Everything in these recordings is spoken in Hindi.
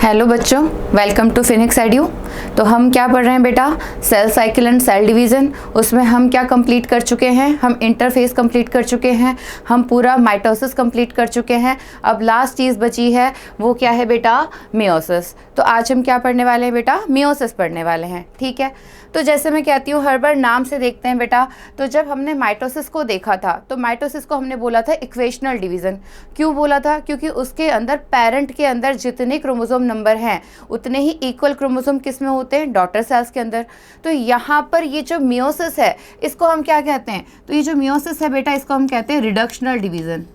हेलो बच्चों, वेलकम टू फिनिक्स एड्यू। तो हम क्या पढ़ रहे हैं बेटा? Cell cycle and cell division. उसमें हम क्या कंप्लीट कर चुके हैं? हम इंटरफेस कंप्लीट कर चुके हैं, हम पूरा माइटोसिस कंप्लीट कर चुके हैं। अब लास्ट चीज़ बची है, वो क्या है बेटा? मियोसिस। तो आज हम क्या पढ़ने वाले हैं बेटा? मियोसिस पढ़ने वाले हैं, ठीक है। तो जैसे मैं कहती हूँ, हर बार नाम से देखते हैं बेटा। तो जब हमने माइटोसिस को देखा था, तो माइटोसिस को हमने बोला था इक्वेशनल डिवीज़न। क्यों बोला था? क्योंकि उसके अंदर पेरेंट के अंदर जितने क्रोमोसोम नंबर हैं उतने ही इक्वल क्रोमोसोम किस में होते हैं? डॉटर सेल्स के अंदर। तो यहाँ पर ये जो मियोसिस है, इसको हम क्या कहते हैं? तो ये जो मियोसिस है बेटा, इसको हम कहते हैं रिडक्शनल डिवीज़न।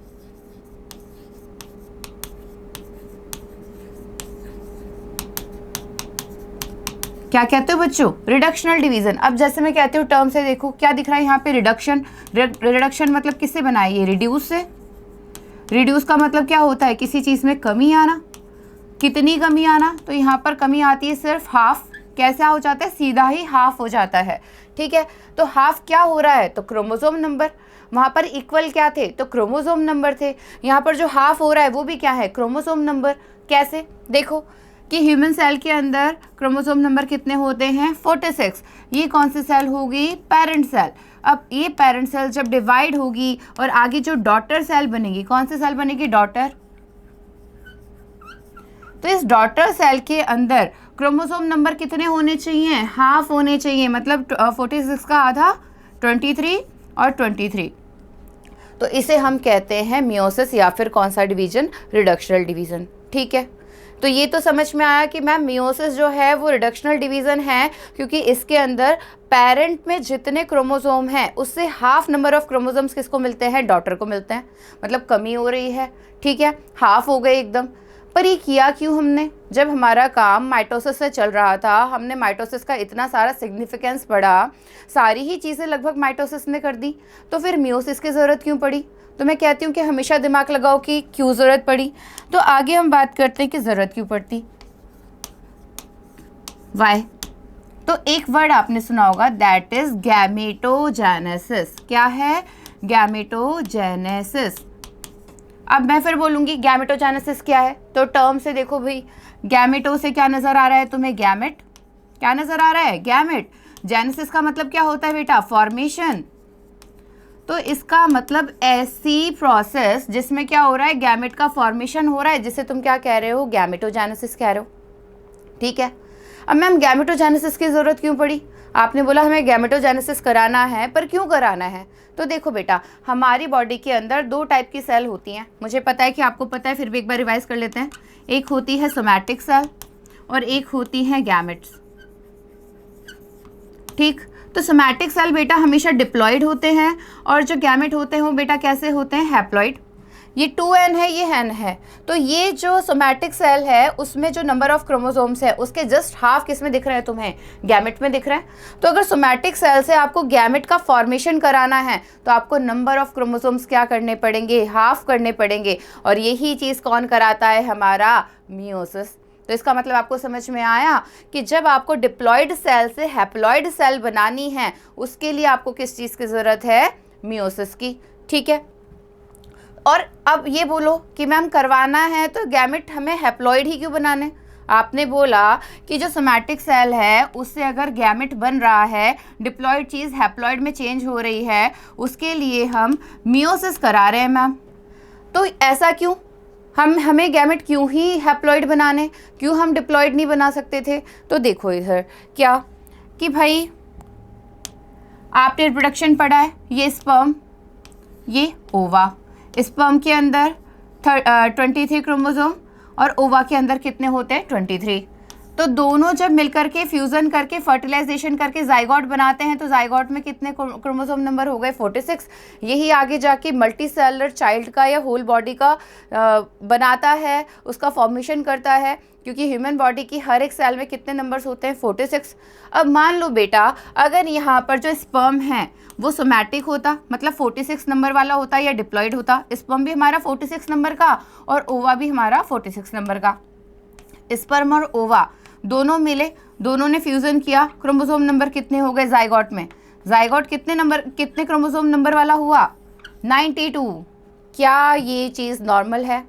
क्या कहते हो बच्चों? Reductional division. अब जैसे मैं कहती हूँ, टर्म से देखो क्या दिख रहा है यहाँ पे? रिडक्शन। रिडक्शन मतलब किससे बना है? ये रिड्यूस से। रिड्यूस का मतलब क्या होता है? किसी चीज़ में कमी आना। कितनी कमी आना? तो यहाँ पर कमी आती है सिर्फ हाफ। कैसा हो जाता है? सीधा ही हाफ हो जाता है, ठीक है। तो हाफ क्या हो रहा है? तो क्रोमोसोम नंबर। वहाँ पर इक्वल क्या थे? तो क्रोमोसोम नंबर थे। यहाँ पर जो हाफ हो रहा है वो भी क्या है? Chromosome number. कैसे? देखो कि ह्यूमन सेल के अंदर क्रोमोसोम नंबर कितने होते हैं? 46। ये कौन सी सेल होगी? Parent cell. अब ये पेरेंट सेल जब डिवाइड होगी और आगे जो डॉटर सेल बनेगी, कौन सी सेल बनेगी? डॉटर। तो इस डॉटर सेल के अंदर क्रोमोसोम नंबर कितने होने चाहिए? हाफ होने चाहिए। मतलब 46 का आधा 23 और 23। तो इसे हम कहते हैं मियोसिस, या फिर कौन सा डिवीजन? रिडक्शनल डिवीजन, ठीक है। तो ये तो समझ में आया कि मैम मियोसिस जो है वो रिडक्शनल डिवीज़न है, क्योंकि इसके अंदर पेरेंट में जितने क्रोमोसोम हैं उससे हाफ नंबर ऑफ क्रोमोसोम्स किसको मिलते हैं? डॉटर को मिलते हैं। मतलब कमी हो रही है, ठीक है, हाफ हो गए एकदम। पर ये किया क्यों हमने? जब हमारा काम माइटोसिस से चल रहा था, हमने माइटोसिस का इतना सारा सिग्निफिकेंस पढ़ा, सारी ही चीज़ें लगभग माइटोसिस ने कर दी, तो फिर मियोसिस की ज़रूरत क्यों पड़ी? तो मैं कहती हूँ कि हमेशा दिमाग लगाओ कि क्यों ज़रूरत पड़ी। तो आगे हम बात करते हैं कि ज़रूरत क्यों पड़ती। वाई? तो एक वर्ड आपने सुना होगा, दैट इज गैमेटोजेनेसिस। क्या है? गैमेटोजेनेसिस। अब मैं फिर बोलूँगी गैमेटोजेनेसिस क्या है? तो टर्म से देखो भाई, गैमेटो से क्या नज़र आ रहा है तुम्हें? गैमेट। क्या नज़र आ रहा है? गैमेट। जेनेसिस का मतलब क्या होता है बेटा? फॉर्मेशन। तो इसका मतलब ऐसी प्रोसेस जिसमें क्या हो रहा है? गैमेट का फॉर्मेशन हो रहा है, जिसे तुम क्या कह रहे हो? गैमेटोजेनेसिस कह रहे हो, ठीक है। अब मैम गैमेटोजेनेसिस की ज़रूरत क्यों पड़ी? आपने बोला हमें गैमेटोजेनेसिस कराना है, पर क्यों कराना है? तो देखो बेटा, हमारी बॉडी के अंदर दो टाइप की सेल होती हैं। मुझे पता है कि आपको पता है, फिर भी एक बार रिवाइज कर लेते हैं। एक होती है सोमैटिक सेल और एक होती है गैमेट्स, ठीक। तो सोमैटिक सेल बेटा हमेशा डिप्लॉयड होते हैं, और जो गैमेट होते हैं वो बेटा कैसे होते हैं? हैप्लॉयड। ये 2n है, ये n है। तो ये जो सोमैटिक सेल है उसमें जो नंबर ऑफ क्रोमोसोम्स है उसके जस्ट हाफ किस में दिख रहे हैं तुम्हें? गैमेट में दिख रहे हैं। तो अगर सोमैटिक सेल से आपको गैमेट का फॉर्मेशन कराना है तो आपको नंबर ऑफ क्रोमोसोम्स क्या करने पड़ेंगे? हाफ करने पड़ेंगे। और यही चीज़ कौन कराता है? हमारा मियोसिस। तो इसका मतलब आपको समझ में आया कि जब आपको डिप्लॉयड सेल से हैप्लॉयड सेल बनानी है, उसके लिए आपको किस चीज़ की ज़रूरत है? मियोसिस की, ठीक है। और अब ये बोलो कि मैम करवाना है तो गैमेट हमें हैप्लॉयड ही क्यों बनाने? आपने बोला कि जो सोमैटिक सेल है उससे अगर गैमेट बन रहा है, डिप्लॉयड चीज़ हैप्लॉयड में चेंज हो रही है, उसके लिए हम मियोसिस करा रहे हैं मैम। तो ऐसा क्यों? हमें गैमेट क्यों ही हैप्लॉयड बनाने? क्यों हम डिप्लॉयड नहीं बना सकते थे? तो देखो इधर क्या कि भाई आपने रिप्रोडक्शन पढ़ा है, ये स्पर्म, ये ओवा। स्पर्म के अंदर 23 क्रोमोसोम और ओवा के अंदर कितने होते हैं? 23। तो दोनों जब मिलकर के फ्यूज़न करके फर्टिलाइजेशन करके जाइगोट बनाते हैं, तो जाइगोट में कितने क्रोमोसोम नंबर हो गए? 46। यही आगे जाके मल्टी सेलुलर चाइल्ड का या होल बॉडी का बनाता है, उसका फॉर्मेशन करता है, क्योंकि ह्यूमन बॉडी की हर एक सेल में कितने नंबर्स होते हैं? 46। अब मान लो बेटा, अगर यहाँ पर जो स्पर्म है वो सोमैटिक होता, मतलब 46 नंबर वाला होता, या डिप्लॉयड होता, स्पर्म भी हमारा 46 नंबर का और ओवा भी हमारा 46 नंबर का। स्पर्म और ओवा दोनों मिले, दोनों ने फ्यूज़न किया, क्रोमोसोम नंबर कितने हो गए जाइगोट में? जाइगोट कितने क्रोमोसोम नंबर वाला हुआ? 92। क्या ये चीज़ नॉर्मल है?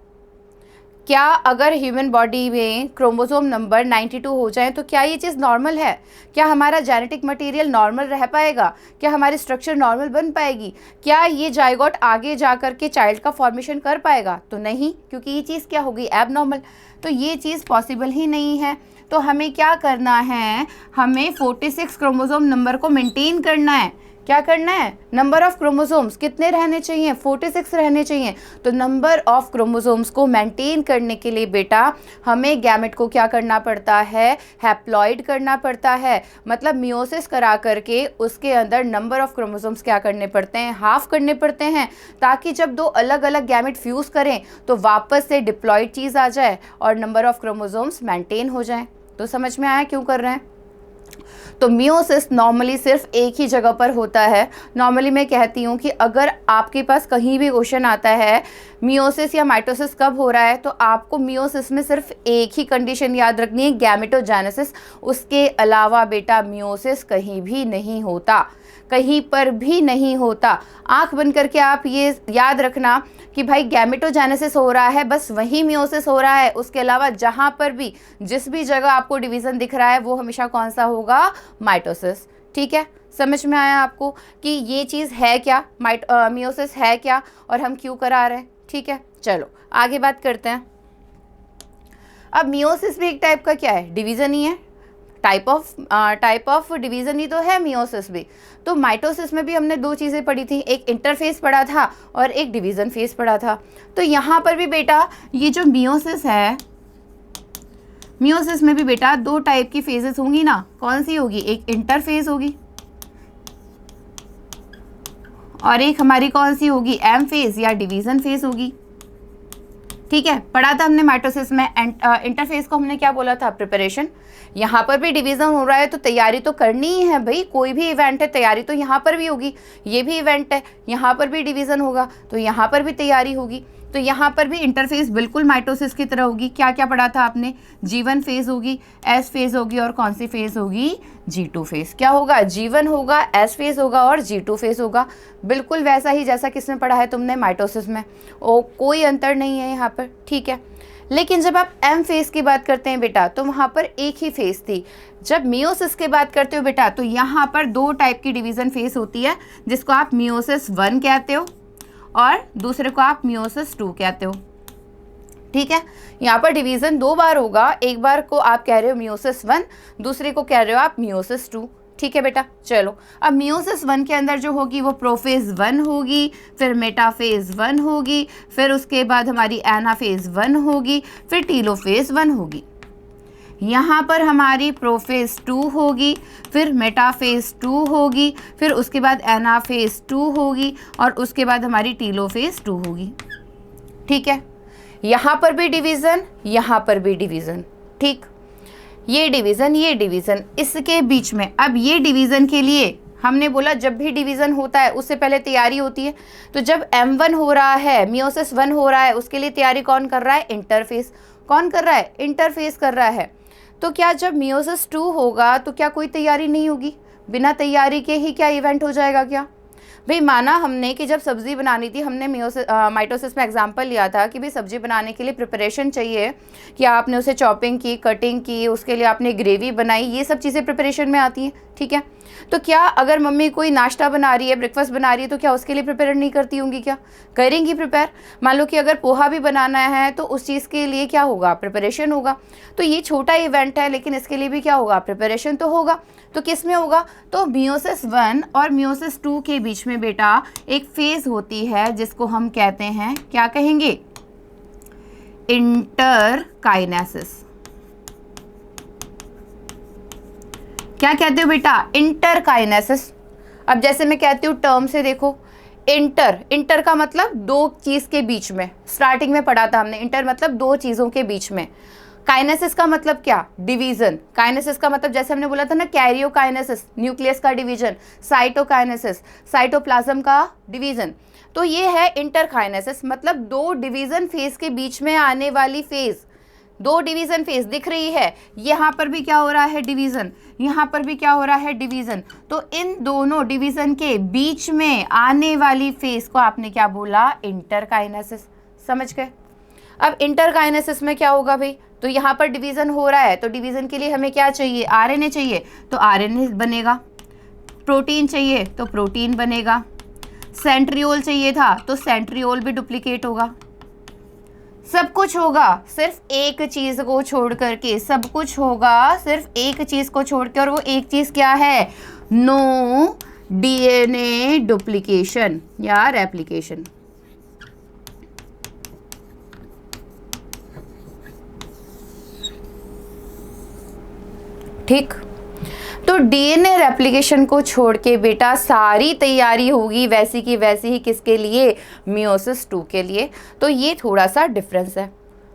क्या अगर ह्यूमन बॉडी में क्रोमोसोम नंबर 92 हो जाए तो क्या ये चीज़ नॉर्मल है? क्या हमारा जेनेटिक मटेरियल नॉर्मल रह पाएगा? क्या हमारी स्ट्रक्चर नॉर्मल बन पाएगी? क्या ये जाइगोट आगे जा कर के चाइल्ड का फॉर्मेशन कर पाएगा? तो नहीं, क्योंकि ये चीज़ क्या होगी, एबनॉर्मल। तो ये चीज़ पॉसिबल ही नहीं है। तो हमें क्या करना है, हमें 46 क्रोमोसोम नंबर को मेंटेन करना है। क्या करना है, नंबर ऑफ क्रोमोसोम्स कितने रहने चाहिए, 46 रहने चाहिए। तो नंबर ऑफ क्रोमोसोम्स को मेंटेन करने के लिए बेटा हमें गैमेट को क्या करना पड़ता है, हैप्लॉइड करना पड़ता है। मतलब मियोसिस करा करके उसके अंदर नंबर ऑफ क्रोमोसोम्स क्या करने पड़ते हैं, हाफ करने पड़ते हैं, ताकि जब दो अलग अलग गैमेट फ्यूज़ करें तो वापस से डिप्लॉइड चीज़ आ जाए और नंबर ऑफ क्रोमोसोम्स मेंटेन हो जाए। तो समझ में आया क्यों कर रहे हैं? तो मियोसिस नॉर्मली सिर्फ एक ही जगह पर होता है। नॉर्मली मैं कहती हूँ कि अगर आपके पास कहीं भी क्वेश्चन आता है मियोसिस या माइटोसिस कब हो रहा है, तो आपको मियोसिस में सिर्फ एक ही कंडीशन याद रखनी है, गैमेटोजेनेसिस। उसके अलावा बेटा मियोसिस कहीं भी नहीं होता, कहीं पर भी नहीं होता। आंख बंद करके आप ये याद रखना कि भाई गैमेटोजेनेसिस हो रहा है, बस वही मियोसिस हो रहा है। उसके अलावा जहाँ पर भी जिस भी जगह आपको डिवीज़न दिख रहा है वो हमेशा कौन सा होगा, माइटोसिस। ठीक है, समझ में आया आपको कि ये चीज़ है क्या, मियोसिस है क्या और हम क्यों करा रहे हैं। ठीक है, चलो आगे बात करते हैं। अब मियोसिस भी एक टाइप का क्या है, डिवीज़न ही है, टाइप ऑफ डिवीज़न ही तो है मियोसिस भी। तो माइटोसिस में भी हमने दो चीज़ें पढ़ी थी, एक इंटरफेस पढ़ा था और एक डिवीज़न फेस पढ़ा था। तो यहाँ पर भी बेटा ये जो मियोसिस है, मियोसिस में भी बेटा दो टाइप की फेजेस होंगी ना। कौन सी होगी, एक इंटरफेस होगी और एक हमारी कौन सी होगी, एम फेज या डिवीज़न फेज होगी। ठीक है, पढ़ा था हमने माइटोसिस में। इंटरफेस को हमने क्या बोला था, प्रिपरेशन। यहाँ पर भी डिवीज़न हो रहा है तो तैयारी तो करनी ही है भाई, कोई भी इवेंट है तैयारी तो यहाँ पर भी होगी। ये भी इवेंट है, यहाँ पर भी डिवीज़न होगा तो यहाँ पर भी तैयारी होगी। तो यहाँ पर भी इंटरफेस बिल्कुल माइटोसिस की तरह होगी। क्या क्या पढ़ा था आपने, G1 फेज होगी, S फेज होगी और कौन सी फेज होगी, G2 फेज। क्या होगा, G1 होगा, S फेज होगा और G2 फेज होगा। बिल्कुल वैसा ही जैसा किसमें पढ़ा है तुमने, माइटोसिस में। ओ कोई अंतर नहीं है यहाँ पर। ठीक है, लेकिन जब आप एम फेज की बात करते हैं बेटा तो वहाँ पर एक ही फेज थी। जब मियोसिस की बात करते हो बेटा तो यहाँ पर दो टाइप की डिवीज़न फेज होती है, जिसको आप मियोसिस 1 कहते हो और दूसरे को आप मियोसिस 2 कहते हो। ठीक है, यहाँ पर डिवीज़न दो बार होगा, एक बार को आप कह रहे हो मियोसिस 1, दूसरे को कह रहे हो आप मियोसिस 2। ठीक है बेटा, चलो अब मियोसिस 1 के अंदर जो होगी वो प्रोफेज 1 होगी, फिर मेटाफेज 1 होगी, फिर उसके बाद हमारी एनाफेज 1 होगी, फिर टीलोफेज 1 होगी। यहाँ पर हमारी प्रोफेज 2 होगी, फिर मेटाफेज 2 होगी, फिर उसके बाद एनाफेज 2 होगी और उसके बाद हमारी टीलोफेज 2 होगी। ठीक है, यहाँ पर भी डिवीज़न, यहाँ पर भी डिवीज़न। ठीक, ये डिवीज़न इसके बीच में। अब ये डिवीज़न के लिए हमने बोला जब भी डिवीज़न होता है उससे पहले तैयारी होती है। तो जब M1 हो रहा है, मियोसिस 1 हो रहा है, उसके लिए तैयारी कौन कर रहा है, इंटरफेस। कौन कर रहा है, इंटरफेस कर रहा है। तो क्या जब मियोसिस 2 होगा तो क्या कोई तैयारी नहीं होगी, बिना तैयारी के ही क्या इवेंट हो जाएगा क्या। भाई माना हमने कि जब सब्ज़ी बनानी थी, हमने माइटोसिस में एग्जांपल लिया था कि भाई सब्ज़ी बनाने के लिए प्रिपरेशन चाहिए कि आपने उसे चॉपिंग की, कटिंग की, उसके लिए आपने ग्रेवी बनाई, ये सब चीज़ें प्रिपरेशन में आती हैं। ठीक है, तो क्या अगर मम्मी कोई नाश्ता बना रही है, ब्रेकफास्ट बना रही है, तो क्या उसके लिए प्रिपेयर नहीं करती होंगी, क्या करेंगी प्रिपेयर। मान लो कि अगर पोहा भी बनाना है तो उस चीज़ के लिए क्या होगा, प्रिपरेशन होगा। तो ये छोटा इवेंट है लेकिन इसके लिए भी क्या होगा, प्रिपरेशन तो होगा। तो किस में होगा, तो मियोसिस 1 और मियोसिस 2 के बीच में बेटा एक फेज होती है जिसको हम कहते हैं, क्या कहेंगे, इंटरकाइनेसिस। क्या कहते हो बेटा, इंटरकाइनेसिस। अब जैसे मैं कहती हूँ टर्म से देखो, इंटर का मतलब दो चीज़ के बीच में, स्टार्टिंग में पढ़ा था हमने, इंटर मतलब दो चीज़ों के बीच में। काइनेसिस का मतलब क्या, डिवीजन। काइनेसिस का मतलब जैसे हमने बोला था ना, कैरियोकाइनेसिस न्यूक्लियस का डिवीजन, साइटोकाइनेसिस साइटोप्लाज्म का डिवीजन। तो ये है इंटरकाइनेसिस, मतलब दो डिवीजन फेज के बीच में आने वाली फेज। दो डिवीजन फेज दिख रही है, यहाँ पर भी क्या हो रहा है, डिवीजन, यहाँ पर भी क्या हो रहा है, डिवीजन। तो इन दोनों डिवीजन के बीच में आने वाली फेज को आपने क्या बोला, इंटरकाइनेसिस। समझ गए। अब इंटरकाइनेसिस में क्या होगा भाई, तो यहाँ पर डिवीज़न हो रहा है, तो डिवीज़न के लिए हमें क्या चाहिए, आरएनए चाहिए, तो आरएनए बनेगा। प्रोटीन चाहिए तो प्रोटीन बनेगा। सेंट्रियोल चाहिए था तो सेंट्रियोल भी डुप्लीकेट होगा। सब कुछ होगा सिर्फ एक चीज़ को छोड़ करके, सब कुछ होगा सिर्फ एक चीज़ को छोड़ के, और वो एक चीज़ क्या है, नो डीएनए डुप्लीकेशन या रेप्लिकेशन। ठीक, तो डीएनए रेप्लिकेशन को छोड़ के बेटा सारी तैयारी होगी वैसी की वैसी ही, किसके लिए, मियोसिस 2 के लिए। तो ये थोड़ा सा डिफरेंस है।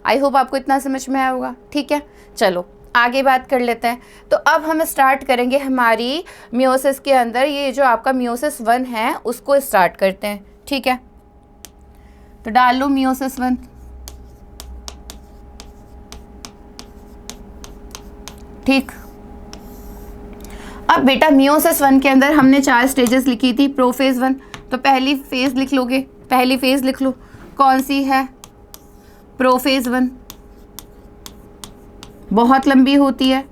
आई होप आपको इतना समझ में आया होगा। ठीक है, चलो आगे बात कर लेते हैं। तो अब हम स्टार्ट करेंगे हमारी मियोसिस के अंदर, ये जो आपका मियोसिस 1 है उसको स्टार्ट करते हैं। ठीक है, तो डाल लो मियोसिस 1। ठीक, अब बेटा मियोसिस 1 के अंदर हमने 4 स्टेजेस लिखी थी। प्रोफेज 1, तो पहली फेज लिख लोगे, पहली फेज लिख लो, कौन सी है, प्रोफेज 1। बहुत लंबी होती है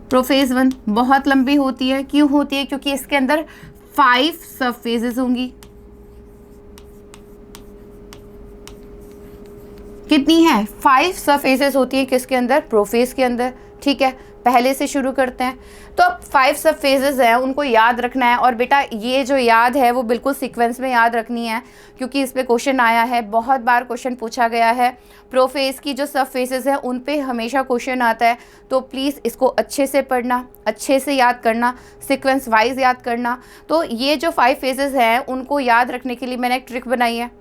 प्रोफेज 1, बहुत लंबी होती है। क्यों होती है, क्योंकि इसके अंदर 5 सब फेजेस होंगी। कितनी है, 5 सब फेजेस होती है किसके अंदर, प्रोफेज के अंदर। ठीक है, पहले से शुरू करते हैं। तो अब 5 सब फेजेस हैं, उनको याद रखना है। और बेटा ये जो याद है वो बिल्कुल सीक्वेंस में याद रखनी है, क्योंकि इस पे क्वेश्चन आया है, बहुत बार क्वेश्चन पूछा गया है। प्रोफेज की जो सब फेजेस हैं उन पे हमेशा क्वेश्चन आता है, तो प्लीज़ इसको अच्छे से पढ़ना, अच्छे से याद करना, सीक्वेंस वाइज याद करना। तो ये जो 5 फेजेस हैं उनको याद रखने के लिए मैंने एक ट्रिक बनाई है,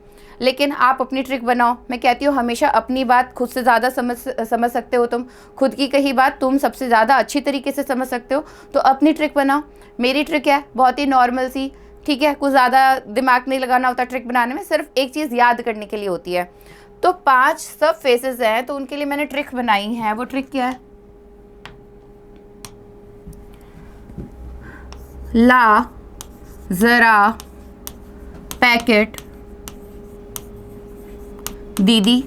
लेकिन आप अपनी ट्रिक बनाओ। मैं कहती हूँ हमेशा अपनी बात खुद से ज़्यादा समझ सकते हो तुम, खुद की कही बात तुम सबसे ज़्यादा अच्छी तरीके से समझ सकते हो, तो अपनी ट्रिक बनाओ। मेरी ट्रिक है बहुत ही नॉर्मल सी, ठीक है, कुछ ज़्यादा दिमाग नहीं लगाना होता ट्रिक बनाने में, सिर्फ एक चीज़ याद करने के लिए होती है। तो 5 सब फेसेस हैं, तो उनके लिए मैंने ट्रिक बनाई है। वो ट्रिक क्या है, ला ज़रा पैकेट दीदी,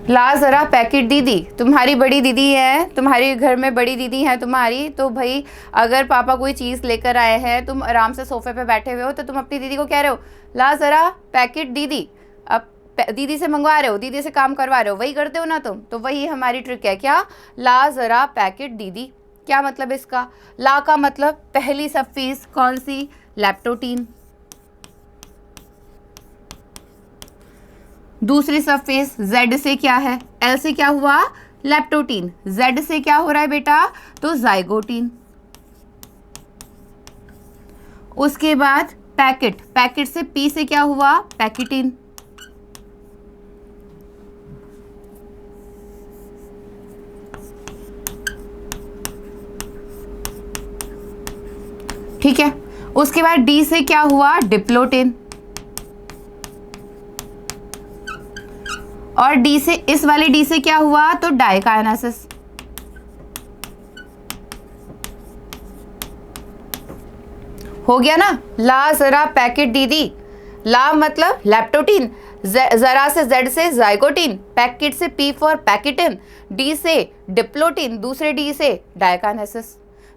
ला ज़रा पैकेट दीदी। तुम्हारी बड़ी दीदी है, तुम्हारे घर में बड़ी दीदी है तुम्हारी, तो भाई अगर पापा कोई चीज़ लेकर आए हैं, तुम आराम से सोफे पे बैठे हुए हो, तो तुम अपनी दीदी को कह रहे हो ला ज़रा पैकेट दीदी। अब दीदी से मंगवा रहे हो, दीदी से काम करवा रहे हो, वही करते हो ना तुम। तो वही हमारी ट्रिक है, क्या, ला ज़रा पैकेट दीदी। क्या मतलब इसका, ला का मतलब पहली सब फेज कौन सी, लैप्टोटीन। दूसरी सब फेज Z से क्या है, L से क्या हुआ, लैप्टोटीन। Z से क्या हो रहा है बेटा, तो जाइगोटीन। उसके बाद पैकेट, पैकेट से P से क्या हुआ, पैकेटीन। ठीक है, उसके बाद D से क्या हुआ, डिप्लोटेन। और डी से, इस वाले डी से क्या हुआ, तो डाइकाइनेसिस। हो गया ना, ला ज़रा पैकेट दीदी। ला मतलब लैप्टोटीन, ज़रा से Z से जाइगोटीन, पैकेट से P फॉर पैकेटिन, डी से डिप्लोटीन, दूसरे डी से डाइकाइनेसिस।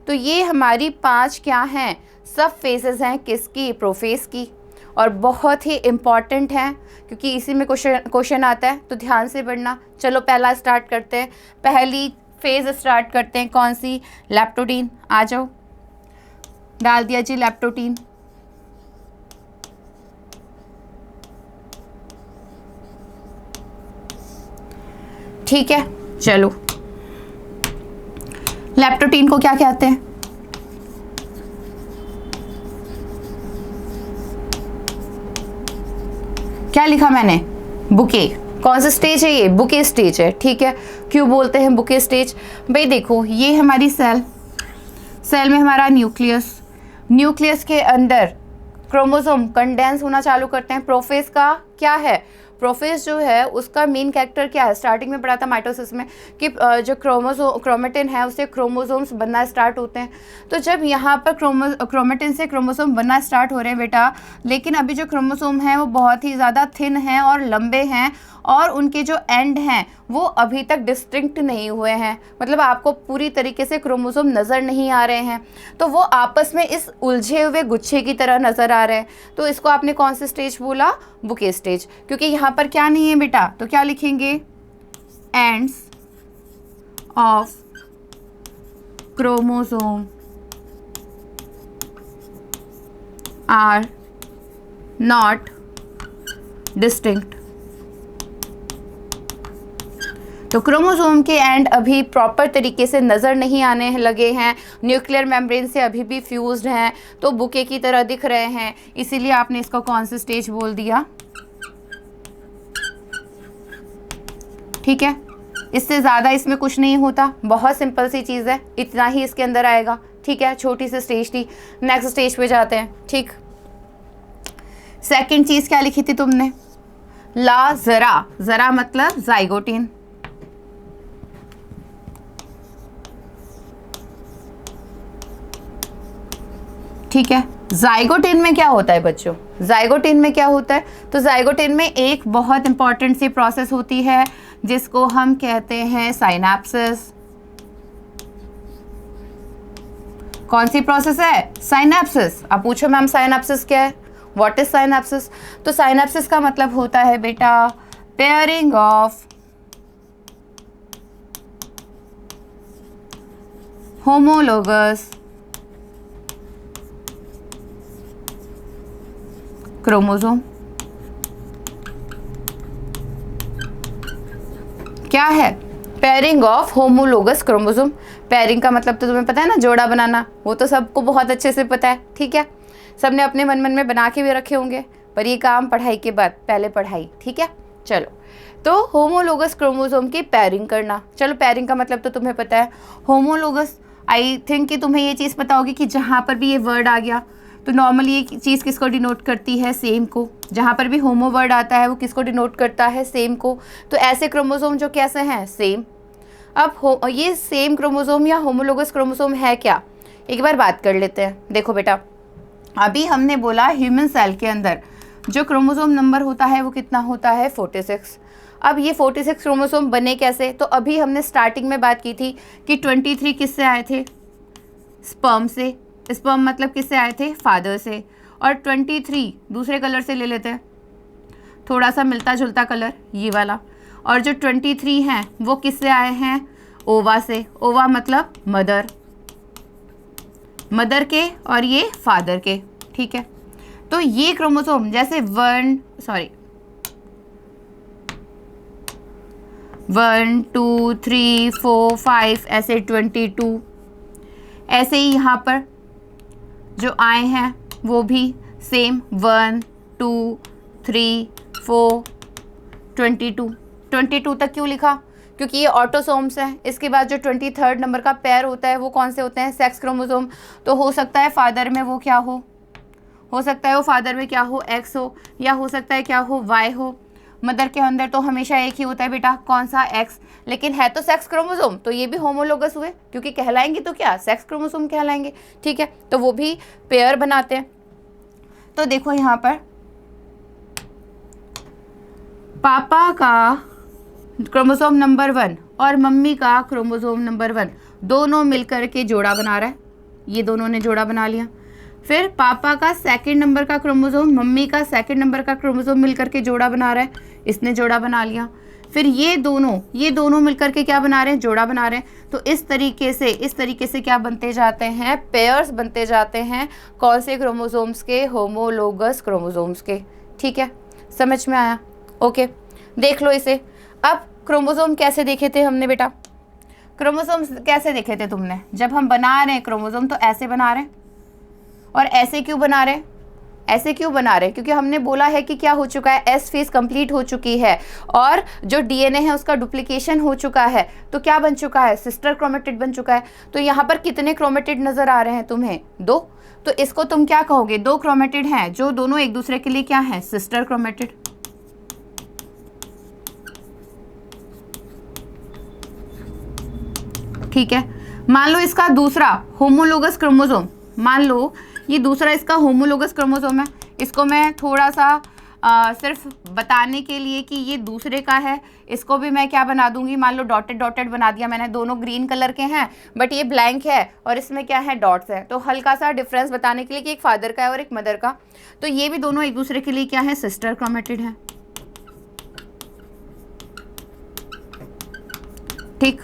तो ये हमारी 5 क्या हैं, सब फेजेस हैं किसकी, प्रोफेज की, और बहुत ही इम्पॉर्टेंट हैं क्योंकि इसी में क्वेश्चन आता है, तो ध्यान से पढ़ना। चलो पहला स्टार्ट करते हैं, पहली फेज स्टार्ट करते हैं, कौन सी, लैप्टोटीन। आ जाओ, डाल दिया जी लैप्टोटीन। ठीक है, चलो लैप्टोटीन को क्या कहते हैं, क्या लिखा मैंने, बुके। कौन सा स्टेज है ये, बुके स्टेज है। ठीक है, क्यों बोलते हैं बुके स्टेज, भाई देखो ये हमारी सेल, सेल में हमारा न्यूक्लियस, न्यूक्लियस के अंदर क्रोमोसोम कंडेंस होना चालू करते हैं। प्रोफेज का क्या है, प्रोफेज जो है उसका मेन कैरेक्टर क्या है, स्टार्टिंग में पढ़ा था माइटोसिस में कि जो क्रोमेटिन है उससे क्रोमोसोम्स बनना स्टार्ट होते हैं। तो जब यहाँ पर क्रोमेटिन से क्रोमोसोम बनना स्टार्ट हो रहे हैं बेटा, लेकिन अभी जो क्रोमोसोम हैं वो बहुत ही ज़्यादा थिन हैं और लंबे हैं, और उनके जो एंड हैं वो अभी तक डिस्टिंक्ट नहीं हुए हैं, मतलब आपको पूरी तरीके से क्रोमोसोम नज़र नहीं आ रहे हैं, तो वो आपस में इस उलझे हुए गुच्छे की तरह नज़र आ रहे हैं। तो इसको आपने कौन सा स्टेज बोला, बुके स्टेज, क्योंकि यहाँ पर क्या नहीं है बेटा, तो क्या लिखेंगे, ends of chromosome are not distinct. तो क्रोमोसोम के एंड अभी प्रॉपर तरीके से नज़र नहीं आने लगे हैं, न्यूक्लियर मेम्ब्रेन से अभी भी फ्यूज्ड हैं, तो बुके की तरह दिख रहे हैं, इसीलिए आपने इसको कौन सा स्टेज बोल दिया। ठीक है, इससे ज़्यादा इसमें कुछ नहीं होता, बहुत सिंपल सी चीज़ है, इतना ही इसके अंदर आएगा। ठीक है, छोटी सी स्टेज थी, नेक्स्ट स्टेज पे जाते हैं। ठीक, सेकंड चीज़ क्या लिखी थी तुमने, ला जरा, जरा मतलब जाइगोटिन। ठीक है, जाइगोटिन में क्या होता है बच्चों, जाइगोटिन में क्या होता है, तो जाइगोटिन में एक बहुत इंपॉर्टेंट सी प्रोसेस होती है जिसको हम कहते हैं साइनेप्सिस। कौन सी प्रोसेस है, साइनेप्सिस। अब पूछो मैम साइनेप्सिस क्या है, व्हाट इज साइनेप्सिस। तो साइनेप्सिस का मतलब होता है बेटा पेयरिंग ऑफ होमोलोगस क्रोमोसोम। क्या है, pairing of homologous chromosome. Pairing का मतलब तो तुम्हें पता है ना, जोड़ा बनाना, वो तो सबको बहुत अच्छे से पता है। ठीक है, सबने अपने मन मन में बना के भी रखे होंगे, पर ये काम पढ़ाई के बाद, पहले पढ़ाई। ठीक है, चलो, तो होमोलोगस क्रोमोसोम की पेयरिंग करना। चलो, पेयरिंग का मतलब तो तुम्हें पता है, होमोलोगस, आई थिंक कि तुम्हें ये चीज़ पता होगी कि जहाँ पर भी ये वर्ड आ गया तो नॉर्मली ये चीज़ किसको डिनोट करती है, सेम को। जहाँ पर भी होमो वर्ड आता है वो किसको डिनोट करता है, सेम को। तो ऐसे क्रोमोसोम जो कैसे हैं, सेम। अब ये सेम क्रोमोसोम या होमोलोगस क्रोमोसोम है क्या, एक बार बात कर लेते हैं। देखो बेटा, अभी हमने बोला ह्यूमन सेल के अंदर जो क्रोमोसोम नंबर होता है वो कितना होता है, 46। अब ये 46 क्रोमोसोम बने कैसे, तो अभी हमने स्टार्टिंग में बात की थी कि 23 किससे आए थे, स्पर्म से। स्पर्म मतलब किससे आए थे, फादर से। और 23 दूसरे कलर से ले लेते हैं, थोड़ा सा मिलता जुलता कलर, ये वाला। और जो 23 हैं वो किससे आए हैं, ओवा से। ओवा मतलब मदर, मदर के, और ये फादर के। ठीक है, तो ये क्रोमोसोम जैसे 1 2 3 4 5 ऐसे 22, ऐसे ही यहाँ पर जो आए हैं वो भी सेम 1 2 3 4 22 तक क्यों लिखा, क्योंकि ये ऑटोसोम्स हैं। इसके बाद जो 23rd नंबर का पेयर होता है वो कौन से होते हैं, सेक्स क्रोमोसोम। तो हो सकता है फादर में वो क्या हो सकता है वो फादर में क्या हो, एक्स हो, या हो सकता है क्या हो, वाई हो। मदर के अंदर तो हमेशा एक ही होता है बेटा, कौन सा, एक्स। लेकिन है तो सेक्स क्रोमोसोम, तो ये भी होमोलोगस हुए, क्योंकि कहलाएंगे तो क्या, सेक्स क्रोमोसोम कहलाएंगे। ठीक है, तो वो भी पेयर बनाते हैं। तो देखो यहाँ पर पापा का क्रोमोसोम नंबर 1 और मम्मी का क्रोमोसोम नंबर 1 दोनों मिलकर के जोड़ा बना रहा है, ये दोनों ने जोड़ा बना लिया। फिर पापा का 2nd नंबर का क्रोमोसोम मम्मी का 2nd नंबर का क्रोमोसोम मिलकर के जोड़ा बना रहा है, इसने जोड़ा बना लिया। फिर ये दोनों मिलकर के क्या बना रहे हैं, जोड़ा बना रहे हैं। तो इस तरीके से क्या बनते जाते हैं, पेयर्स बनते जाते हैं। कौन से क्रोमोसोम्स के, होमोलोगस क्रोमोसोम्स के। ठीक है, समझ में आया, ओके। देख लो इसे। अब क्रोमोसोम कैसे देखे थे हमने बेटा, क्रोमोसोम्स कैसे देखे थे तुमने, जब हम बना रहे हैं क्रोमोसोम तो ऐसे बना रहे हैं। और ऐसे क्यों बना रहे हैं, क्योंकि हमने बोला है कि क्या हो चुका है, एस फेज कंप्लीट हो चुकी है और जो डीएनए है उसका डुप्लीकेशन हो चुका है। तो क्या बन चुका है, सिस्टर क्रोमेटिड बन चुका है। तो यहाँ पर कितने क्रोमेटिड नजर आ रहे हैं तुम्हें, 2। तो इसको तुम क्या कहोगे, 2 क्रोमेटिड हैं जो दोनों एक दूसरे के लिए क्या है, सिस्टर क्रोमेटिड। ठीक है। मान लो इसका दूसरा होमोलोगस क्रोमोसोम, मान लो ये दूसरा इसका होमोलोगस क्रोमोसोम है, इसको मैं थोड़ा सा सिर्फ बताने के लिए कि ये दूसरे का है, इसको भी मैं क्या बना दूंगी, मान लो डॉटेड डॉटेड बना दिया मैंने, दोनों ग्रीन कलर के हैं बट ये ब्लैंक है और इसमें क्या है, डॉट्स है, तो हल्का सा डिफरेंस बताने के लिए कि एक फादर का है और एक मदर का, तो ये भी दोनों एक दूसरे के लिए क्या है, सिस्टर क्रोमेटिड है। ठीक,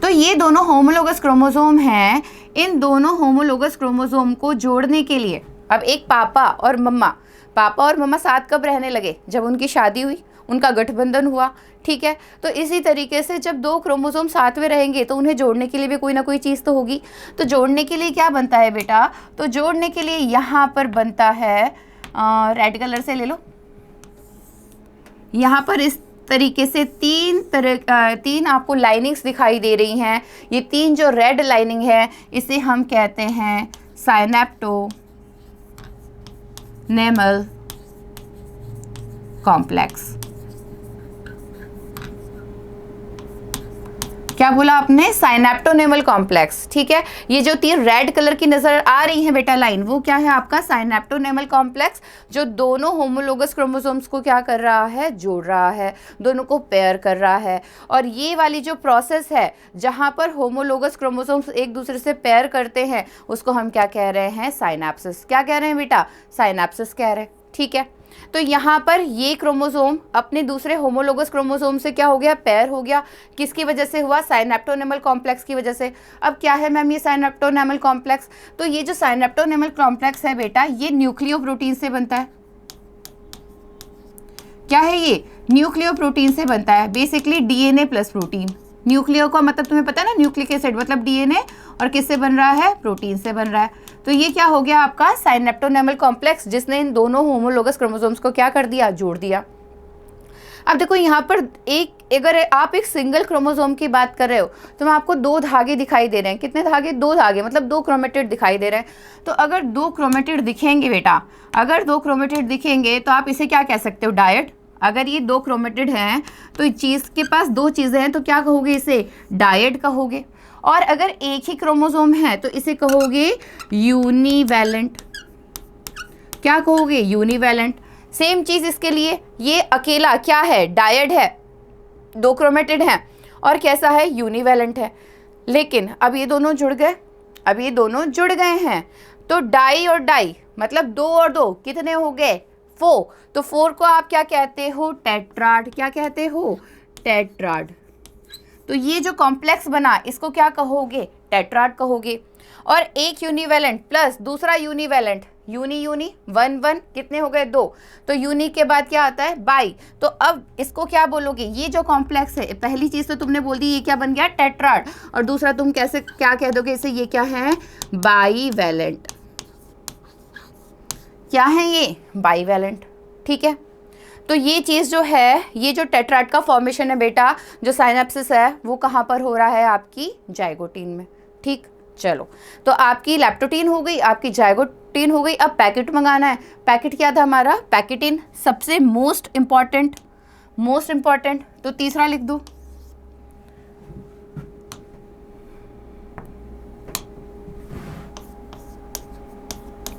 तो ये दोनों होमोलोगस क्रोमोसोम हैं। इन दोनों होमोलोगस क्रोमोसोम को जोड़ने के लिए अब एक पापा और मम्मा साथ कब रहने लगे, जब उनकी शादी हुई, उनका गठबंधन हुआ। ठीक है, तो इसी तरीके से जब दो क्रोमोसोम साथ में रहेंगे तो उन्हें जोड़ने के लिए भी कोई ना कोई चीज़ तो होगी। तो जोड़ने के लिए क्या बनता है बेटा, तो जोड़ने के लिए यहाँ पर बनता है, रेड कलर से ले लो, यहाँ पर इस तरीके से तीन आपको लाइनिंग्स दिखाई दे रही हैं। ये तीन जो रेड लाइनिंग है इसे हम कहते हैं साइनेप्टोनेमल कॉम्प्लेक्स। क्या बोला आपने, साइनेप्टोनेमल कॉम्प्लेक्स। ठीक है, ये जो तीन रेड कलर की नजर आ रही है बेटा लाइन, वो क्या है आपका साइनेप्टोनेमल कॉम्प्लेक्स, जो दोनों होमोलोगस क्रोमोसोम्स को क्या कर रहा है, जोड़ रहा है, दोनों को पेयर कर रहा है। और ये वाली जो प्रोसेस है जहां पर होमोलोगस क्रोमोसोम्स एक दूसरे से पेयर करते हैं उसको हम क्या कह रहे हैं, साइनेप्सिस। क्या कह रहे हैं बेटा, साइनेप्सिस कह रहे हैं। ठीक है, तो यहाँ पर ये क्रोमोसोम अपने दूसरे होमोलोगस क्रोमोसोम से क्या हो गया, पेयर हो गया। किसकी वजह से हुआ, साइनेप्टोनेमल कॉम्प्लेक्स की वजह से। अब क्या है मैम ये साइनेप्टोनेमल कॉम्प्लेक्स, तो ये जो साइनेप्टोनेमल कॉम्प्लेक्स है बेटा ये न्यूक्लियोप्रोटीन से बनता है। क्या है ये, न्यूक्लियोप्रोटीन से बनता है, basically DNA plus protein. Nucleo का मतलब तुम्हें पता है ना, न्यूक्लिक एसिड मतलब डीएनए, और किससे बन रहा है, प्रोटीन से बन रहा है। तो ये क्या हो गया आपका साइनेप्टोनेमल कॉम्प्लेक्स, जिसने इन दोनों होमोलोगस क्रोमोसोम्स को क्या कर दिया, जोड़ दिया। अब देखो यहाँ पर अगर आप एक सिंगल क्रोमोसोम की बात कर रहे हो तो मैं आपको दो धागे दिखाई दे रहे हैं। कितने धागे, दो धागे, मतलब दो क्रोमेटिड दिखाई दे रहे हैं। तो अगर दो क्रोमेटिड दिखेंगे बेटा, अगर दो क्रोमेटिड दिखेंगे तो आप इसे क्या कह सकते हो, डायड। अगर ये दो क्रोमेटिड हैं तो चीज़ के पास दो चीज़ें हैं तो क्या कहोगे, इसे डायड कहोगे। और अगर एक ही क्रोमोसोम है तो इसे कहोगे यूनिवैलेंट। क्या कहोगे, यूनिवैलेंट। सेम चीज़ इसके लिए, ये अकेला क्या है, डायड है, दो क्रोमेटिड हैं, और कैसा है, यूनिवैलेंट है। लेकिन अब ये दोनों जुड़ गए, अब ये दोनों जुड़ गए हैं तो डाई और डाई मतलब दो और दो कितने हो गए, 4। तो 4 को आप क्या कहते हो, टेट्राड। क्या कहते हो, टेट्राड। तो ये जो कॉम्प्लेक्स बना इसको क्या कहोगे, टेट्राड कहोगे। और एक यूनिवैलेंट प्लस दूसरा यूनिवैलेंट, यूनी 1 कितने हो गए, 2। तो यूनी के बाद क्या आता है, बाई। तो अब इसको क्या बोलोगे, ये जो कॉम्प्लेक्स है, पहली चीज़ तो तुमने बोल दी, ये क्या बन गया, टेट्राड। और दूसरा तुम कैसे क्या कह दोगे इसे, ये क्या है, बाईवैलेंट। क्या है ये, बाईवैलेंट। ठीक है, तो ये चीज़ जो है, ये जो टेट्राड का फॉर्मेशन है बेटा, जो साइनेप्सिस है, वो कहाँ पर हो रहा है, आपकी जाइगोटीन में। ठीक, चलो, तो आपकी लैप्टोटीन हो गई, आपकी जाइगोटीन हो गई। अब पैकेट मंगाना है। पैकेट क्या था हमारा, पैकेटिन सबसे मोस्ट इम्पॉर्टेंट, तो तीसरा लिख दो,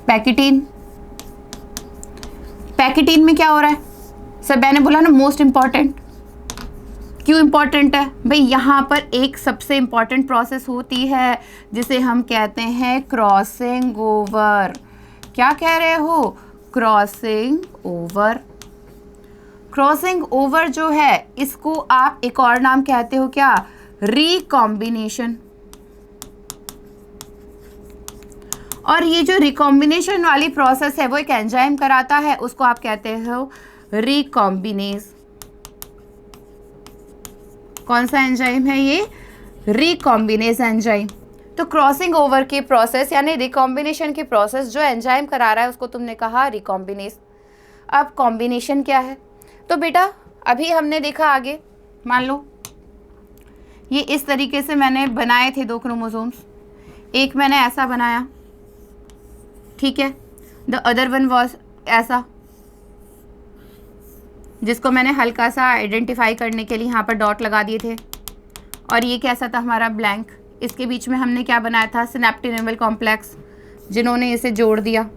पैकेटिन। पैकेटिन में क्या हो रहा है, सर मैंने बोला ना मोस्ट इम्पॉर्टेंट। क्यों इम्पॉर्टेंट है भाई, यहाँ पर एक सबसे इम्पॉर्टेंट प्रोसेस होती है जिसे हम कहते हैं क्रॉसिंग ओवर। क्या कह रहे हो, क्रॉसिंग ओवर। क्रॉसिंग ओवर जो है इसको आप एक और नाम कहते हो क्या, रिकॉम्बिनेशन। और ये जो रिकॉम्बिनेशन वाली प्रोसेस है वो एक एंजाइम कराता है, उसको आप कहते हो रिकॉम्बिनेज। कौन सा एंजाइम है ये, रिकॉम्बिनेज एंजाइम। तो क्रॉसिंग ओवर की प्रोसेस यानी रिकॉम्बिनेशन की प्रोसेस जो एंजाइम करा रहा है उसको तुमने कहा रिकॉम्बिनेज। अब कॉम्बिनेशन क्या है, तो बेटा अभी हमने देखा आगे, मान लो ये इस तरीके से मैंने बनाए थे दो क्रोमोसोम्स, एक मैंने ऐसा बनाया, ठीक है, द अदर वन वॉज ऐसा, जिसको मैंने हल्का सा आइडेंटिफाई करने के लिए यहाँ पर डॉट लगा दिए थे। और ये कैसा था हमारा ब्लैंक, इसके बीच में हमने क्या बनाया था, सिनेप्टिनेबल कॉम्प्लेक्स, जिन्होंने इसे जोड़ दिया।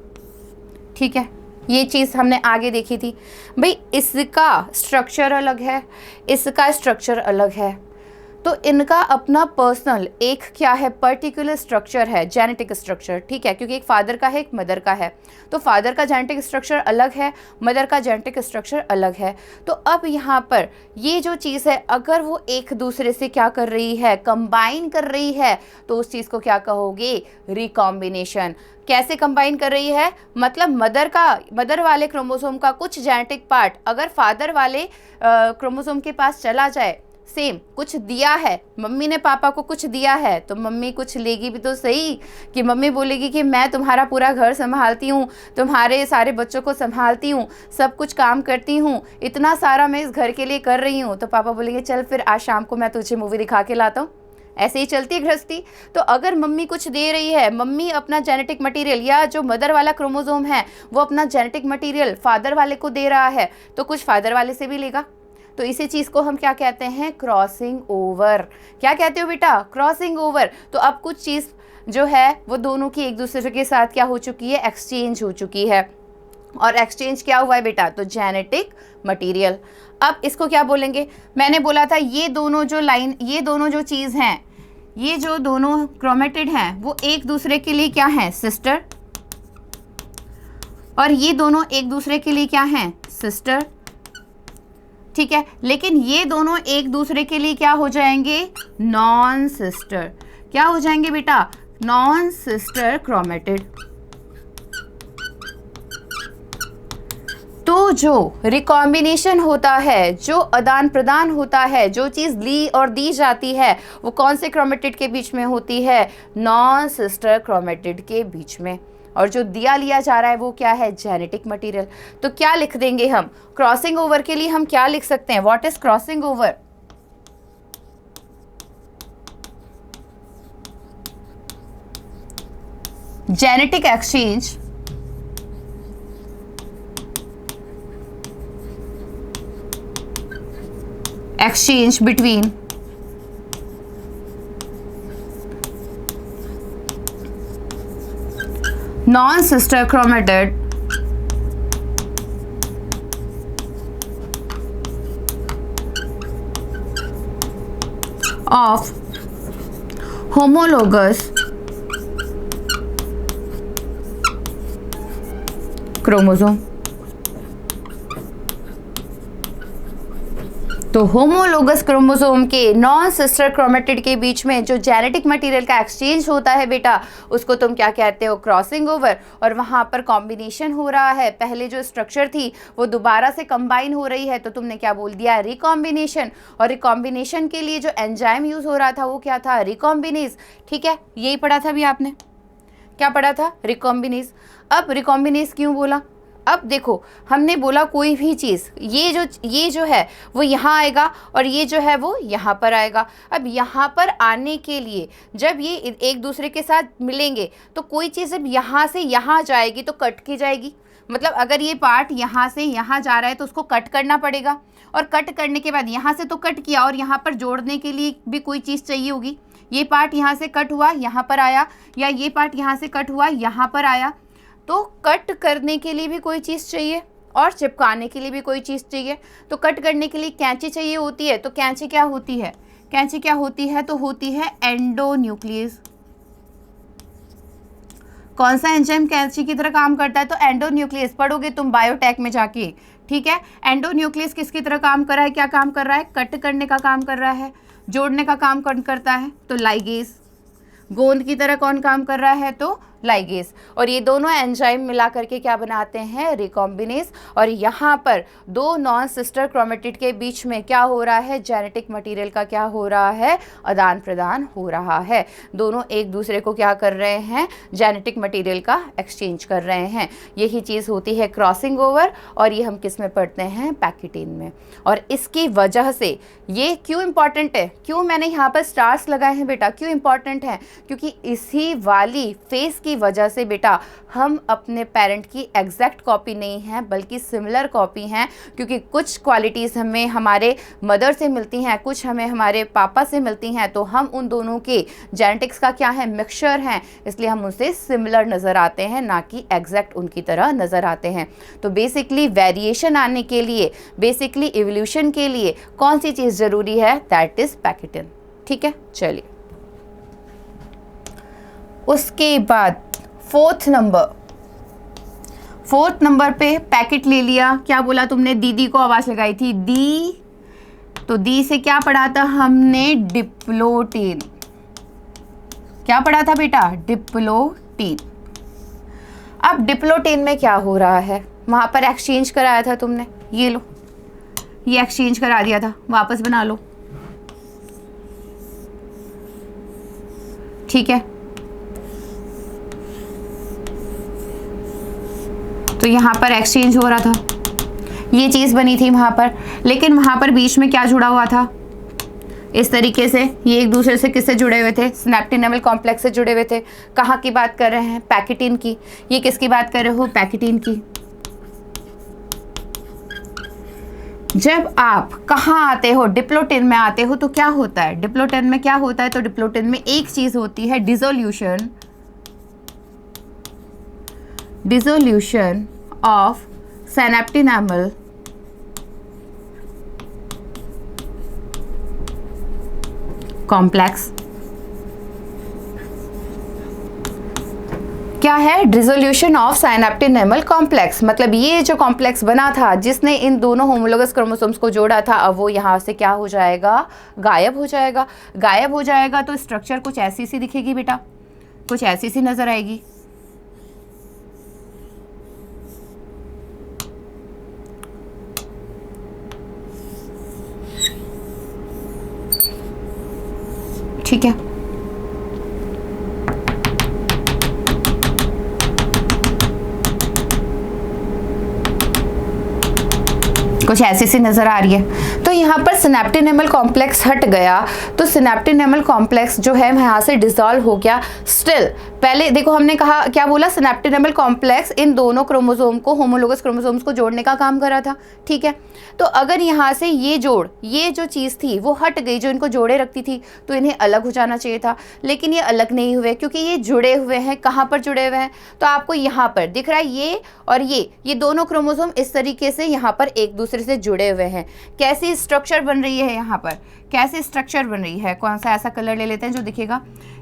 ठीक है, ये चीज़ हमने आगे देखी थी। भाई इसका स्ट्रक्चर अलग है, इसका स्ट्रक्चर अलग है, तो इनका अपना पर्सनल एक क्या है, पर्टिकुलर स्ट्रक्चर है, जेनेटिक स्ट्रक्चर। ठीक है, क्योंकि एक फादर का है एक मदर का है, तो फादर का जेनेटिक स्ट्रक्चर अलग है, मदर का जेनेटिक स्ट्रक्चर अलग है। तो अब यहाँ पर ये जो चीज़ है, अगर वो एक दूसरे से क्या कर रही है, कंबाइन कर रही है, तो उस चीज़ को क्या कहोगे, रिकॉम्बिनेशन। कैसे कंबाइन कर रही है, मतलब मदर वाले क्रोमोसोम का कुछ जेनेटिक पार्ट अगर फादर वाले क्रोमोसोम के पास चला जाए, सेम कुछ दिया है, मम्मी ने पापा को कुछ दिया है, तो मम्मी कुछ लेगी भी तो सही, कि मम्मी बोलेगी कि मैं तुम्हारा पूरा घर संभालती हूँ, तुम्हारे सारे बच्चों को संभालती हूँ, सब कुछ काम करती हूँ, इतना सारा मैं इस घर के लिए कर रही हूँ, तो पापा बोलेंगे चल फिर आज शाम को मैं तुझे मूवी दिखा के लाता हूँ। ऐसे ही चलती है गृहस्थी। तो अगर मम्मी कुछ दे रही है, मम्मी अपना जेनेटिक मटेरियल या जो मदर वाला क्रोमोसोम है वो अपना जेनेटिक मटेरियल फादर वाले को दे रहा है, तो कुछ फादर वाले से भी लेगा। तो इसी चीज़ को हम क्या कहते हैं, क्रॉसिंग ओवर। क्या कहते हो बेटा, क्रॉसिंग ओवर। तो अब कुछ चीज़ जो है वो दोनों की एक दूसरे के साथ क्या हो चुकी है, एक्सचेंज हो चुकी है। और एक्सचेंज क्या हुआ है बेटा, तो जेनेटिक मटेरियल। अब इसको क्या बोलेंगे, मैंने बोला था ये दोनों जो लाइन, ये दोनों जो चीज़ हैं, ये जो दोनों क्रोमेटिड हैं वो एक दूसरे के लिए क्या हैं, सिस्टर, और ये दोनों एक दूसरे के लिए क्या हैं, सिस्टर। ठीक है, लेकिन ये दोनों एक दूसरे के लिए क्या हो जाएंगे, नॉन सिस्टर। क्या हो जाएंगे बेटा, नॉन सिस्टर क्रोमेटिड। तो जो रिकॉम्बिनेशन होता है, जो आदान प्रदान होता है, जो चीज़ ली और दी जाती है, वो कौन से क्रोमेटिड के बीच में होती है, नॉन सिस्टर क्रोमेटिड के बीच में। और जो दिया लिया जा रहा है वो क्या है, जेनेटिक मटेरियल। तो क्या लिख देंगे हम, क्रॉसिंग ओवर के लिए हम क्या लिख सकते हैं, what is crossing over, genetic exchange between non-sister chromatid of homologous chromosome। तो होमोलोगस क्रोमोसोम के नॉन सिस्टर क्रोमेटिड के बीच में जो जेनेटिक मटेरियल का एक्सचेंज होता है बेटा, उसको तुम क्या कहते हो, क्रॉसिंग ओवर। और वहाँ पर कॉम्बिनेशन हो रहा है, पहले जो स्ट्रक्चर थी वो दोबारा से कंबाइन हो रही है, तो तुमने क्या बोल दिया, रिकॉम्बिनेशन। और रिकॉम्बिनेशन के लिए जो एंजाइम यूज़ हो रहा था वो क्या था, रिकॉम्बिनेज। ठीक है, यही पढ़ा था अभी आपने, क्या पढ़ा था, रिकॉम्बिनेज। अब रिकॉम्बिनेज क्यों बोला, अब देखो हमने बोला कोई भी चीज़, ये जो है वो यहाँ आएगा और ये जो है वो यहाँ पर आएगा। अब यहाँ पर आने के लिए जब ये एक दूसरे के साथ मिलेंगे तो कोई चीज़ जब यहाँ से यहाँ जाएगी तो कट की जाएगी। मतलब अगर ये पार्ट यहाँ से यहाँ जा रहा है तो उसको कट करना पड़ेगा, और कट करने के बाद यहाँ से तो कट किया और यहाँ पर जोड़ने के लिए भी कोई चीज़ चाहिए होगी। ये पार्ट यहाँ से कट हुआ यहाँ पर आया, या ये पार्ट यहाँ से कट हुआ यहाँ पर आया, तो कट करने के लिए भी कोई चीज़ चाहिए और चिपकाने के लिए भी कोई चीज़ चाहिए। तो कट करने के लिए कैंची चाहिए होती है, तो कैंची क्या होती है, कैंची क्या होती है, तो होती है एंडोन्यूक्लियस। कौन सा एंजाइम कैंची की तरह काम करता है, तो एंडोन्यूक्लियस, पढ़ोगे तुम बायोटेक में जाके। ठीक है, एंडोन्यूक्लियस किसकी तरह काम कर रहा है, क्या काम कर रहा है, कट करने का काम कर रहा है, जोड़ने का काम करता है, तो लाइगेज। गोंद की तरह कौन काम कर रहा है, तो लाइगेज। और ये दोनों एंजाइम मिला करके क्या बनाते हैं, रिकॉम्बिनेज। और यहाँ पर दो नॉन सिस्टर क्रोमेटिड के बीच में क्या हो रहा है, जेनेटिक मटेरियल का क्या हो रहा है, आदान प्रदान हो रहा है। दोनों एक दूसरे को क्या कर रहे हैं, जेनेटिक मटेरियल का एक्सचेंज कर रहे हैं। यही चीज़ होती है क्रॉसिंग ओवर, और ये हम किस में पढ़ते हैं, पैकेटीन में। और इसकी वजह से ये क्यों इंपॉर्टेंट है, क्यों मैंने यहाँ पर स्टार्स लगाए हैं बेटा, क्यों इंपॉर्टेंट है, क्योंकि इसी वाली फेस की जिसकी वजह से बेटा हम अपने पेरेंट की एग्जैक्ट कॉपी नहीं हैं बल्कि सिमिलर कॉपी हैं, क्योंकि कुछ क्वालिटीज़ हमें हमारे मदर से मिलती हैं, कुछ हमें हमारे पापा से मिलती हैं, तो हम उन दोनों के जेनेटिक्स का क्या है, मिक्सचर हैं, इसलिए हम उनसे सिमिलर नज़र आते हैं, ना कि एग्जैक्ट उनकी तरह नज़र आते हैं। तो बेसिकली वेरिएशन आने के लिए, बेसिकली इवोल्यूशन के लिए कौन सी चीज़ ज़रूरी है, दैट इज़ पैकेटिन। ठीक है, चलिए उसके बाद फोर्थ नंबर पे पैकेट ले लिया। क्या बोला तुमने, दीदी को आवाज़ लगाई थी दी, तो दी से क्या पढ़ा था हमने, डिप्लोटीन। क्या पढ़ा था बेटा, डिप्लोटीन। अब डिप्लोटीन में क्या हो रहा है, वहाँ पर एक्सचेंज कराया था तुमने, ये लो, ये एक्सचेंज करा दिया था, वापस बना लो। ठीक है, तो यहाँ पर एक्सचेंज हो रहा था, ये चीज़ बनी थी वहाँ पर, लेकिन वहाँ पर बीच में क्या जुड़ा हुआ था, इस तरीके से ये एक दूसरे से किससे जुड़े हुए थे, सिनेप्टिक एनिमल कॉम्प्लेक्स से जुड़े हुए थे। कहाँ की बात कर रहे हैं, पैकेटिन की। ये किसकी बात कर रहे हो, पैकेटिन की। जब आप कहाँ आते हो, डिप्लोटिन में आते हो, तो क्या होता है, डिप्लोटिन में क्या होता है, तो डिप्लोटिन में एक चीज होती है, dissolution of synaptic animal complex. क्या है, dissolution of synaptic animal complex, मतलब ये जो कॉम्प्लेक्स बना था जिसने इन दोनों होमोलोगस क्रोमोसोम्स को जोड़ा था, अब वो यहाँ से क्या हो जाएगा, गायब हो जाएगा। गायब हो जाएगा तो स्ट्रक्चर कुछ ऐसी सी दिखेगी बेटा, कुछ ऐसी सी नजर आएगी। ठीक है, कुछ ऐसी सी नजर आ रही है। तो यहाँ पर सिनेप्टिक एनिमल कॉम्प्लेक्स हट गया, तो सिनेप्टिक एनिमल कॉम्प्लेक्स जो है यहाँ से डिसॉल्व हो गया। स्टिल पहले देखो हमने कहा, क्या बोला, सिनेप्टिक एनिमल कॉम्प्लेक्स इन दोनों क्रोमोसोम को, होमोलोगस क्रोमोसोम्स को जोड़ने का काम कर रहा था। ठीक है, तो अगर यहाँ से ये जो चीज़ थी वो हट गई, जो इनको जोड़े रखती थी, तो इन्हें अलग हो जाना चाहिए था, लेकिन ये अलग नहीं हुए, क्योंकि ये जुड़े हुए हैं। कहाँ पर जुड़े हुए हैं, तो आपको यहाँ पर दिख रहा है, ये और ये दोनों क्रोमोसोम इस तरीके से यहाँ पर एक दूसरे से जुड़े हुए हैं। कैसी स्ट्रक्चर बन रही है यहाँ पर, कैसे स्ट्रक्चर बन रही है, कौन सा ऐसा कलर ले लेते हैं जो दिखेगा,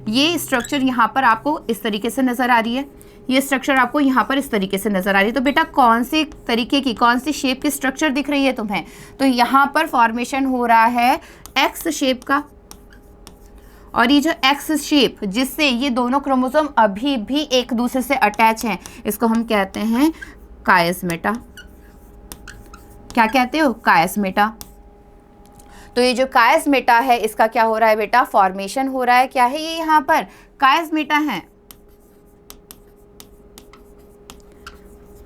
ये स्ट्रक्चर यहाँ पर आपको इस तरीके से नजर आ रही है, ये स्ट्रक्चर आपको यहाँ पर इस तरीके से नजर आ रही है। तो बेटा कौन से तरीके की, कौन सी शेप की स्ट्रक्चर दिख रही है तुम्हें, तो यहाँ पर फॉर्मेशन हो रहा है एक्स शेप का, और ये जो एक्स शेप जिससे ये दोनों क्रोमोसोम अभी भी एक दूसरे से अटैच हैं, इसको हम कहते हैं कायस्मेटा। क्या कहते हो, कायस्मेटा। तो ये जो कायस्मेटा है, इसका क्या हो रहा है बेटा, फॉर्मेशन हो रहा है। क्या है ये, यहाँ पर कायस्मेटा है।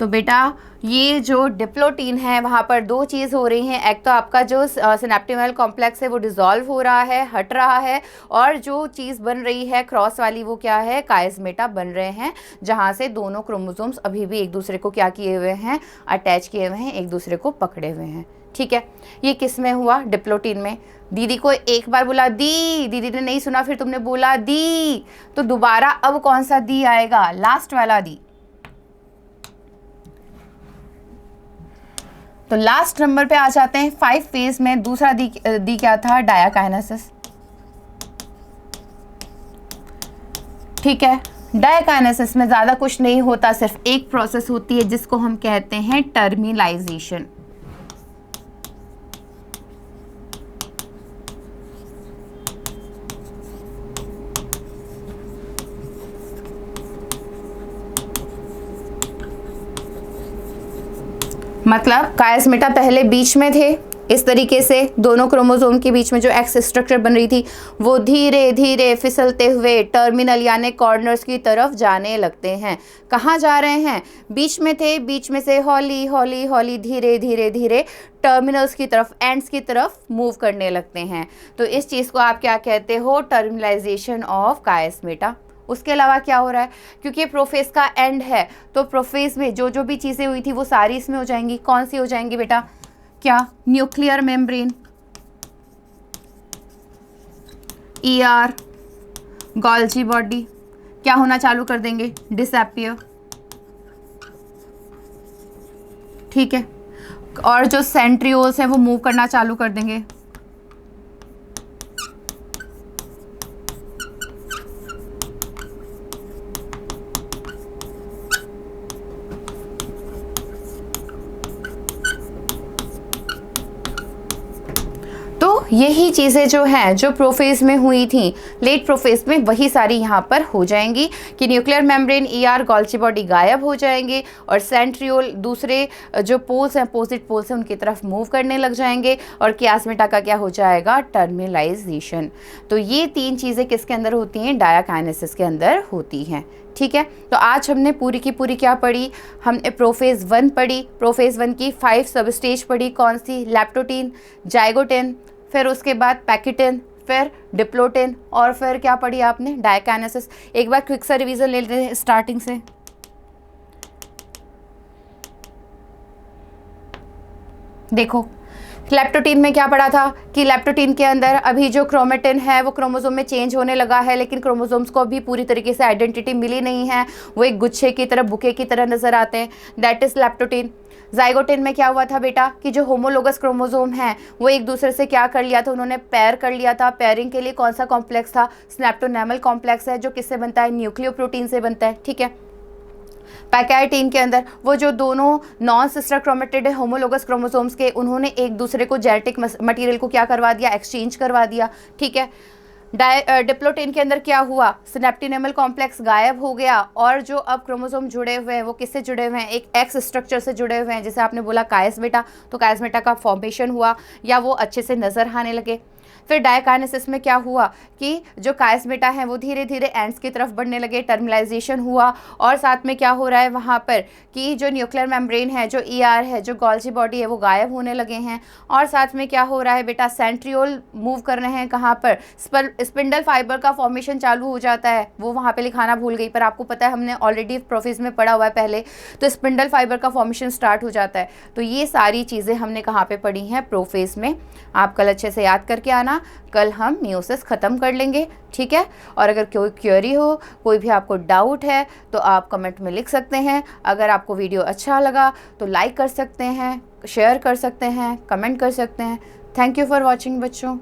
तो बेटा ये जो डिप्लोटीन है, वहाँ पर दो चीज़ हो रही हैं, एक तो आपका जो सिनेप्टिक एनिमल कॉम्प्लेक्स है वो डिसॉल्व हो रहा है, हट रहा है, और जो चीज़ बन रही है क्रॉस वाली, वो क्या है, कायस्मेटा बन रहे हैं, जहाँ से दोनों क्रोमोसोम्स अभी भी एक दूसरे को क्या किए हुए हैं, अटैच किए हुए हैं, एक दूसरे को पकड़े हुए हैं। ठीक है, ये किस में हुआ, डिप्लोटीन में। दीदी को एक बार बोला दी, दीदी ने नहीं सुना, फिर तुमने बोला दी, तो दोबारा अब कौन सा दी आएगा, लास्ट वाला दी। तो लास्ट नंबर पे आ जाते हैं 5 फेज में। दूसरा दी क्या था, डायाकाइनेसिस। ठीक है, डायाकाइनेसिस में ज़्यादा कुछ नहीं होता, सिर्फ एक प्रोसेस होती है जिसको हम कहते हैं टर्मिनालाइजेशन। मतलब कायस्मेटा पहले बीच में थे, इस तरीके से दोनों क्रोमोसोम के बीच में जो एक्स स्ट्रक्चर बन रही थी, वो धीरे धीरे फिसलते हुए टर्मिनल यानी कॉर्नर्स की तरफ जाने लगते हैं। कहाँ जा रहे हैं, बीच में थे, बीच में से हौली हौली हौली धीरे धीरे धीरे टर्मिनल्स की तरफ, एंड्स की तरफ मूव करने लगते हैं। तो इस चीज़ को आप क्या कहते हो, टर्मिनलाइजेशन ऑफ कायस्मेटा उसके अलावा क्या हो रहा है, क्योंकि ये प्रोफेज का एंड है तो प्रोफेज में जो जो भी चीज़ें हुई थी वो सारी इसमें हो जाएंगी। कौन सी हो जाएंगी बेटा, क्या, nuclear membrane, ER, Golgi body क्या होना चालू कर देंगे, डिसअपियर, ठीक है, और जो सेंट्रियोल्स हैं वो मूव करना चालू कर देंगे। तो यही चीज़ें जो हैं जो प्रोफेज में हुई थी लेट प्रोफेज में, वही सारी यहाँ पर हो जाएंगी कि nuclear membrane, ER, Golgi body गायब हो जाएंगे और सेंट्रियोल दूसरे जो पोल्स हैं, अपोजिट पोल्स हैं, उनकी तरफ मूव करने लग जाएंगे और कियास्मेटा का क्या हो जाएगा, टर्मिनलाइजेशन। तो ये 3 चीज़ें किसके अंदर होती हैं, डायाकाइनेसिस के अंदर होती हैं। ठीक है, तो आज हमने पूरी की पूरी क्या पढ़ी, हमने प्रोफेज 1 पढ़ी। प्रोफेज 1 की 5 सब स्टेज पढ़ी, कौन सी, लैप्टोटीन, जाइगोटिन, फिर उसके बाद पैकिटिन, फिर डिप्लोटिन, और फिर क्या पढ़ी आपने, डायकाइनेसिस। एक बार क्विक सा रिवीजन ले लेते हैं स्टार्टिंग से। देखो लैप्टोटीन में क्या पढ़ा था कि लैप्टोटीन के अंदर अभी जो क्रोमेटिन है वो क्रोमोसोम में चेंज होने लगा है, लेकिन क्रोमोसोम्स को अभी पूरी तरीके से आइडेंटिटी मिली नहीं है, वो एक गुच्छे की तरह, बुके की तरह नजर आते हैं, दैट इज लैप्टोटीन। जाइगोटिन में क्या हुआ था बेटा कि जो होमोलोगस क्रोमोसोम हैं वो एक दूसरे से क्या कर लिया था, उन्होंने पेयर कर लिया था। पेयरिंग के लिए कौन सा कॉम्प्लेक्स था, स्नैप्टोनेमल कॉम्प्लेक्स है, जो किससे बनता है, न्यूक्लियोप्रोटीन से बनता है। ठीक है, पैकाइटीन के अंदर वो जो दोनों non sister chromatid homologous chromosomes के, उन्होंने एक दूसरे को जेनेटिक मटेरियल को क्या करवा दिया, एक्सचेंज करवा दिया। ठीक है, डिप्लोटीन के अंदर क्या हुआ, सिनेप्टिनेमल कॉम्प्लेक्स गायब हो गया और जो अब क्रोमोसोम जुड़े हुए हैं वो किससे जुड़े हुए हैं, एक एक्स स्ट्रक्चर से जुड़े हुए हैं, जैसे आपने बोला कायस्मेटा, तो कायस्मेटा का फॉर्मेशन हुआ या वो अच्छे से नजर आने लगे। फिर डायकाइनेसिस में क्या हुआ कि जो कायस्मेटा हैं वो धीरे धीरे एंड्स की तरफ बढ़ने लगे, टर्मिनलाइजेशन हुआ, और साथ में क्या हो रहा है वहाँ पर कि जो न्यूक्लियर मेम्ब्रेन है, जो ER है, जो गोल्जी बॉडी है, वो गायब होने लगे हैं। और साथ में क्या हो रहा है बेटा, सेंट्रियोल मूव कर रहे हैं कहाँ पर, स्पिंडल फाइबर का फॉर्मेशन चालू हो जाता है। वो वहाँ पे लिखाना भूल गई, पर आपको पता है हमने ऑलरेडी प्रोफेज में पढ़ा हुआ है पहले, तो स्पिंडल फाइबर का फॉर्मेशन स्टार्ट हो जाता है। तो ये सारी चीज़ें हमने कहाँ पे पढ़ी हैं, प्रोफेज में। आप कल अच्छे से याद करके आना, कल हम मियोसिस ख़त्म कर लेंगे। ठीक है, और अगर कोई क्वेरी हो, कोई भी आपको डाउट है तो आप कमेंट में लिख सकते हैं। अगर आपको वीडियो अच्छा लगा तो लाइक कर सकते हैं, शेयर कर सकते हैं, कमेंट कर सकते हैं। थैंक यू फॉर वॉचिंग बच्चों।